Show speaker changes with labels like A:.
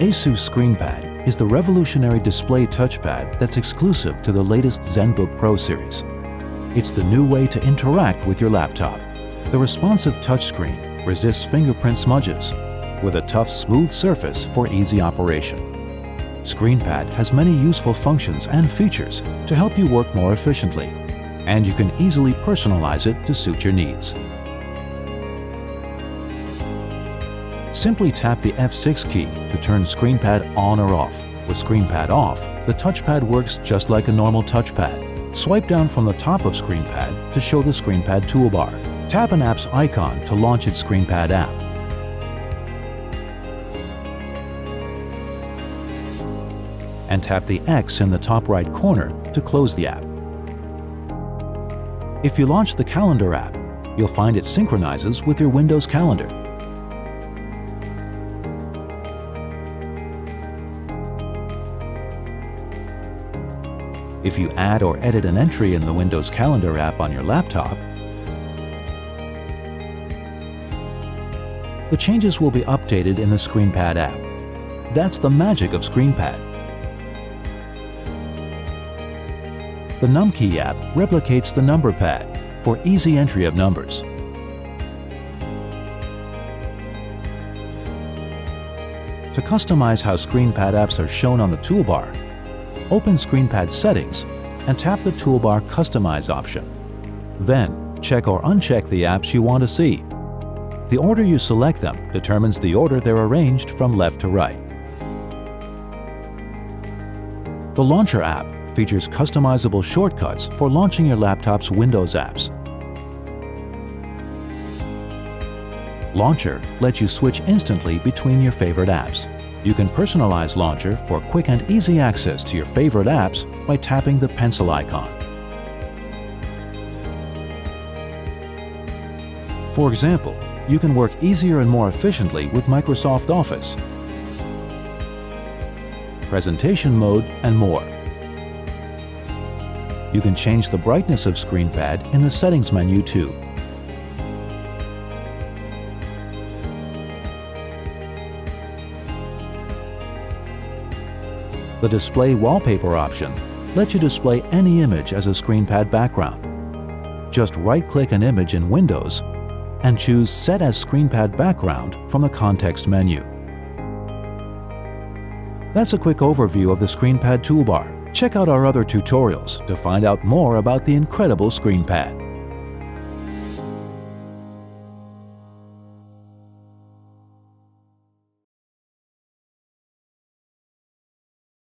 A: ASUS ScreenPad is the revolutionary display touchpad that's exclusive to the latest ZenBook Pro series. It's the new way to interact with your laptop. The responsive touchscreen resists fingerprint smudges with a tough, smooth surface for easy operation. ScreenPad has many useful functions and features to help you work more efficiently, and you can easily personalize it to suit your needs. Simply tap the F6 key to turn ScreenPad on or off. With ScreenPad off, the touchpad works just like a normal touchpad. Swipe down from the top of ScreenPad to show the ScreenPad toolbar. Tap an app's icon to launch its ScreenPad app. And tap the X in the top right corner to close the app. If you launch the Calendar app, you'll find it synchronizes with your Windows calendar. If you add or edit an entry in the Windows Calendar app on your laptop, the changes will be updated in the ScreenPad app. That's the magic of ScreenPad. The NumKey app replicates the number pad for easy entry of numbers. To customize how ScreenPad apps are shown on the toolbar, open ScreenPad Settings and tap the Toolbar Customize option. Then, check or uncheck the apps you want to see. The order you select them determines the order they're arranged from left to right. The Launcher app features customizable shortcuts for launching your laptop's Windows apps. Launcher lets you switch instantly between your favorite apps. You can personalize Launcher for quick and easy access to your favorite apps by tapping the pencil icon. For example, you can work easier and more efficiently with Microsoft Office, presentation mode, and more. You can change the brightness of ScreenPad in the Settings menu too. The Display Wallpaper option lets you display any image as a ScreenPad background. Just right-click an image in Windows and choose Set as ScreenPad Background from the context menu. That's a quick overview of the ScreenPad toolbar. Check out our other tutorials to find out more about the incredible ScreenPad.